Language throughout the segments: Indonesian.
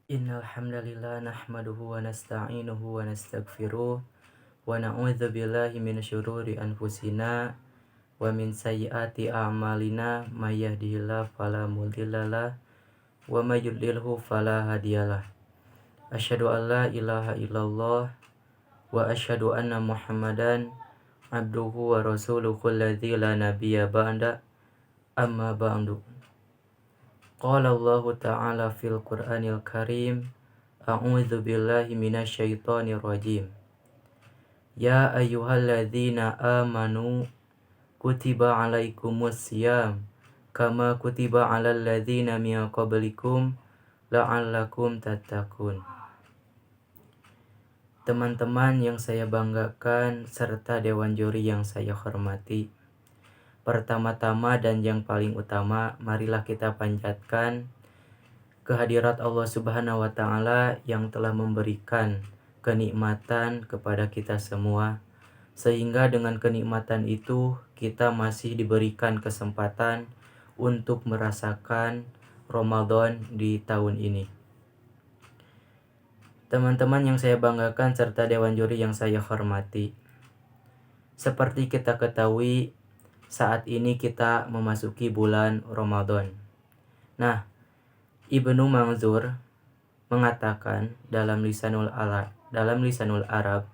Innal hamdalillah nahmaduhu wa nasta'inuhu wa nastaghfiruh wa na'udzu billahi min syururi anfusina wa min sayyiati a'malina may yahdihillahu fala mudhillalah wa may yudlilhu fala hadiyalah. Asyhadu an la ilaha illallah wa asyhadu anna Muhammadan abduhu wa rasuluhu alladzi la nabiyya ba'da, amma ba'du. Qala Allah Ta'ala fil Qur'anil Karim, a'udzu billahi minasyaitonir rajim. Ya ayyuhalladzina amanu kutiba alaikumus syiyam kama kutiba alal ladzina min qablikum la'allakum tattaqun. Teman-teman yang saya banggakan serta dewan juri yang saya hormati, pertama-tama dan yang paling utama, marilah kita panjatkan kehadirat Allah Subhanahu wa Ta'ala yang telah memberikan kenikmatan kepada kita semua, sehingga dengan kenikmatan itu kita masih diberikan kesempatan untuk merasakan Ramadan di tahun ini. Teman-teman yang saya banggakan serta dewan juri yang saya hormati, seperti kita ketahui, saat ini kita memasuki bulan Ramadan. Nah, Ibnu Manzur mengatakan dalam lisanul Arab,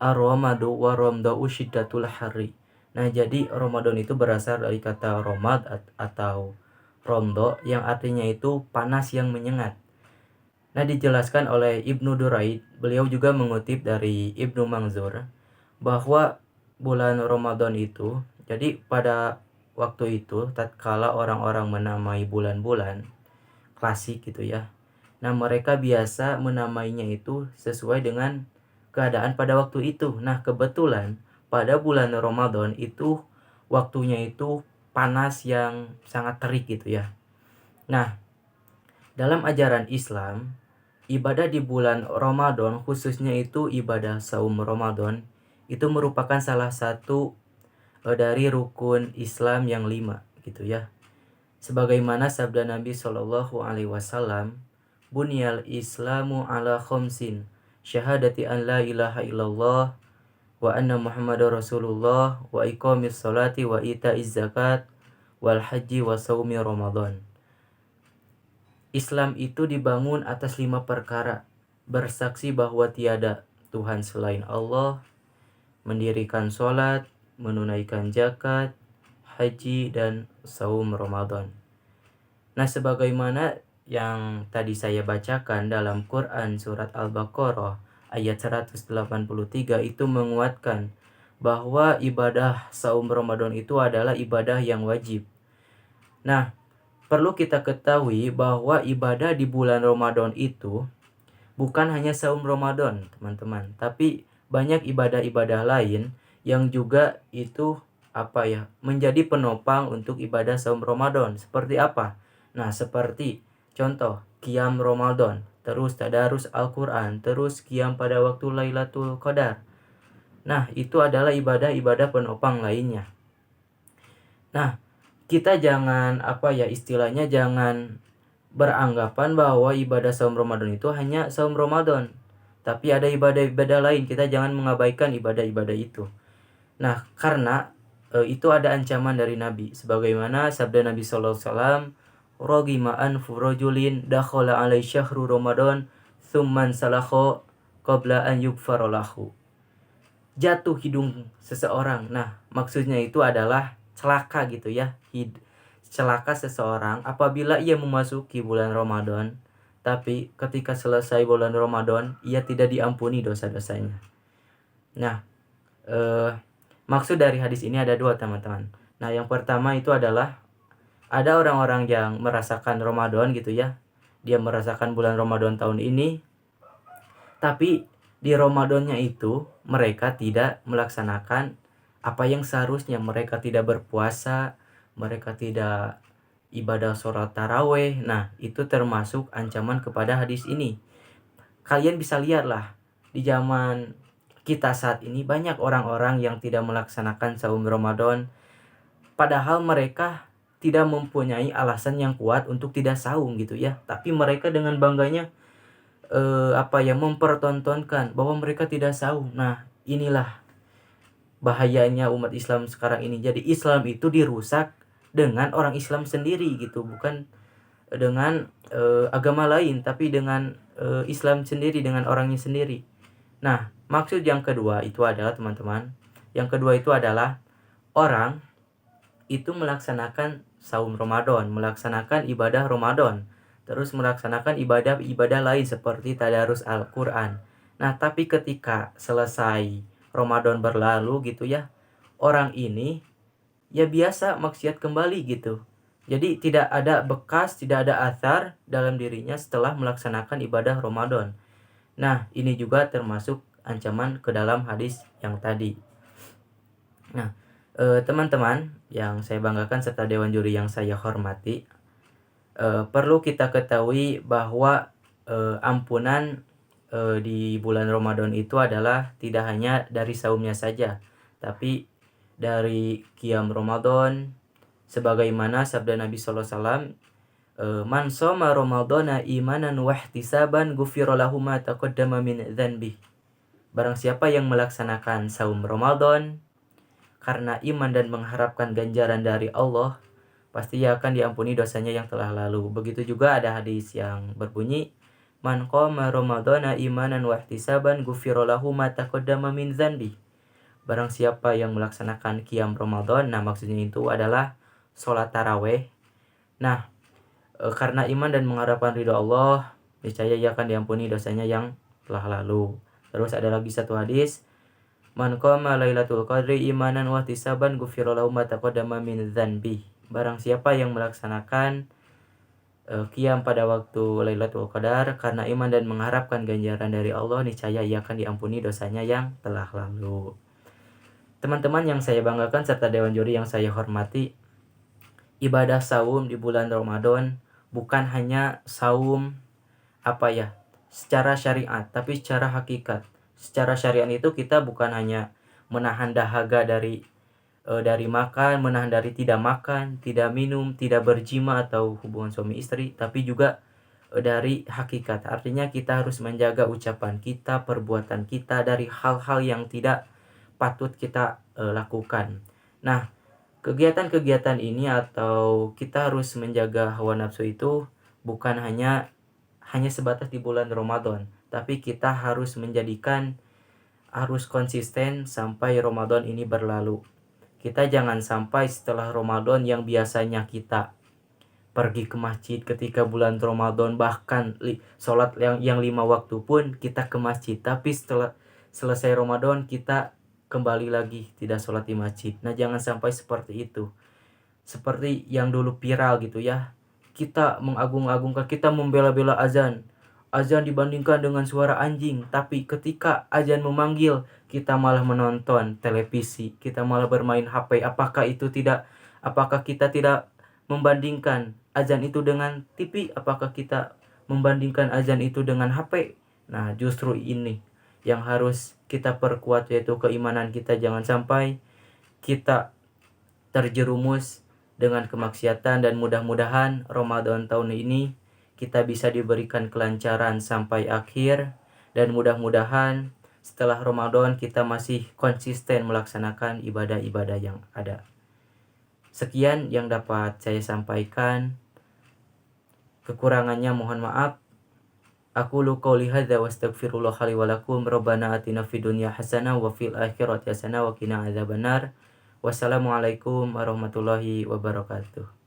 ar-ramadu wa ramda'u syiddatul harri. Nah, jadi Ramadan itu berasal dari kata romad atau romdo yang artinya itu panas yang menyengat. Nah, dijelaskan oleh Ibnu Duraid, beliau juga mengutip dari Ibnu Manzur bahwa bulan Ramadan itu, jadi pada waktu itu tatkala orang-orang menamai bulan-bulan klasik gitu ya. Nah, mereka biasa menamainya itu sesuai dengan keadaan pada waktu itu. Nah, kebetulan pada bulan Ramadan itu waktunya itu panas yang sangat terik gitu ya. Nah, dalam ajaran Islam, ibadah di bulan Ramadan, khususnya itu ibadah saum Ramadan, itu merupakan salah satu dari rukun Islam yang 5 gitu ya. Sebagaimana sabda Nabi Shallallahu Alaihi Wasallam, Bunyal Islamu ala khomsin, syahadati an la ilaha illallah wa anna Muhammadar Rasulullah wa iqamis salati wa ita'iz zakat wal haji wa saumi Ramadan. Islam itu dibangun atas 5 perkara: bersaksi bahwa tiada Tuhan selain Allah, mendirikan sholat, menunaikan zakat, haji, dan saum Ramadan. Nah, sebagaimana yang tadi saya bacakan dalam Quran surat Al-Baqarah ayat 183 itu menguatkan bahwa ibadah saum Ramadan itu adalah ibadah yang wajib. Nah, perlu kita ketahui bahwa ibadah di bulan Ramadan itu bukan hanya saum Ramadan, teman-teman, tapi banyak ibadah-ibadah lain yang juga itu menjadi penopang untuk ibadah saum Ramadan. Seperti apa? Nah, seperti contoh qiyam Ramadan, terus tadarus Al-Qur'an, terus qiyam pada waktu Lailatul Qadar. Nah, itu adalah ibadah-ibadah penopang lainnya. Nah, kita jangan istilahnya jangan beranggapan bahwa ibadah saum Ramadan itu hanya saum Ramadan, tapi ada ibadah-ibadah lain. Kita jangan mengabaikan ibadah-ibadah itu. Nah, karena itu ada ancaman dari Nabi, sebagaimana sabda Nabi sallallahu alaihi wasallam, rogima anfu rajulin dakhala alai syahru Ramadan thumman salakho qabla an yugfara lahu. Jatuh hidung seseorang. Nah, maksudnya itu adalah celaka gitu ya. Celaka seseorang apabila ia memasuki bulan Ramadan, tapi ketika selesai bulan Ramadan ia tidak diampuni dosa-dosanya. Nah, maksud dari hadis ini ada 2, teman-teman. Nah, yang pertama itu adalah ada orang-orang yang merasakan Ramadan gitu ya. Dia merasakan bulan Ramadan tahun ini, tapi di Ramadannya itu mereka tidak melaksanakan apa yang seharusnya. Mereka tidak berpuasa, mereka tidak ibadah sholat taraweh. Nah, itu termasuk ancaman kepada hadis ini. Kalian bisa lihatlah, di zaman kita saat ini banyak orang-orang yang tidak melaksanakan saum Ramadan, padahal mereka tidak mempunyai alasan yang kuat untuk tidak saum gitu ya. Tapi mereka dengan bangganya mempertontonkan bahwa mereka tidak saum. Nah, inilah bahayanya umat Islam sekarang ini. Jadi Islam itu dirusak dengan orang Islam sendiri gitu, bukan dengan agama lain, tapi dengan Islam sendiri, dengan orangnya sendiri. Nah, maksud yang kedua itu adalah teman-teman, yang kedua itu adalah orang itu melaksanakan saum Ramadan, melaksanakan ibadah Ramadan, terus melaksanakan ibadah-ibadah lain seperti tadarus Al-Quran. Nah, tapi ketika selesai Ramadan berlalu gitu ya, orang ini ya biasa maksiat kembali gitu. Jadi tidak ada bekas, tidak ada athar dalam dirinya setelah melaksanakan ibadah Ramadan. Nah, ini juga termasuk ancaman ke dalam hadis yang tadi. Nah, teman-teman yang saya banggakan serta Dewan Juri yang saya hormati, perlu kita ketahui bahwa ampunan di bulan Ramadan itu adalah tidak hanya dari saumnya saja, tapi dari qiyam Ramadan, sebagaimana sabda Nabi SAW, man shoma ramadhana imanan wa ihtisaban ghufira lahu ma taqaddama min dzanbi. Barang siapa yang melaksanakan saum Ramadan karena iman dan mengharapkan ganjaran dari Allah, pasti akan diampuni dosanya yang telah lalu. Begitu juga ada hadis yang berbunyi, man qama ramadhana imanan wa ihtisaban ghufira lahu ma taqaddama min dzanbi. Barang siapa yang melaksanakan qiyam Ramadan, nah maksudnya itu adalah sholat taraweh. Nah, karena iman dan mengharapkan ridho Allah, niscaya ia akan diampuni dosanya yang telah lalu. Terus ada lagi satu hadis, man qama lailatul qadri imanan wa ihtisaban ghufira lahu ma taqaddama min dzanbi. Barang siapa yang melaksanakan qiyam pada waktu Lailatul Qadar karena iman dan mengharapkan ganjaran dari Allah, niscaya ia akan diampuni dosanya yang telah lalu. Teman-teman yang saya banggakan serta Dewan Juri yang saya hormati, ibadah saum di bulan Ramadan bukan hanya saum secara syariat, tapi secara hakikat. Secara syariat itu kita bukan hanya menahan dahaga dari makan, menahan dari tidak makan, tidak minum, tidak berjima atau hubungan suami istri, tapi juga dari hakikat. Artinya kita harus menjaga ucapan kita, perbuatan kita dari hal-hal yang tidak patut kita lakukan. Nah, kegiatan-kegiatan ini atau kita harus menjaga hawa nafsu itu bukan hanya sebatas di bulan Ramadan, tapi kita harus konsisten sampai Ramadan ini berlalu. Kita jangan sampai setelah Ramadan yang biasanya kita pergi ke masjid ketika bulan Ramadan, bahkan sholat yang 5 waktu pun kita ke masjid, tapi setelah selesai Ramadan kita kembali lagi tidak sholat di masjid. Nah, jangan sampai seperti itu. Seperti yang dulu viral gitu ya, kita mengagung-agungkan, kita membela-bela azan dibandingkan dengan suara anjing, tapi ketika azan memanggil kita malah menonton televisi, kita malah bermain HP. Apakah kita tidak membandingkan azan itu dengan TV? Apakah kita membandingkan azan itu dengan HP? Nah, justru ini yang harus kita perkuat, yaitu keimanan kita. Jangan sampai kita terjerumus dengan kemaksiatan, dan mudah-mudahan Ramadan tahun ini kita bisa diberikan kelancaran sampai akhir, dan mudah-mudahan setelah Ramadan kita masih konsisten melaksanakan ibadah-ibadah yang ada. Sekian yang dapat saya sampaikan. Kekurangannya mohon maaf. Aqulu qouli hadza wa astaghfirullah li wa lakum. Rabbana atina fid dunya hasanah wa fil akhirati hasanah wa qina adzabannar. Wassalamualaikum warahmatullahi wabarakatuh.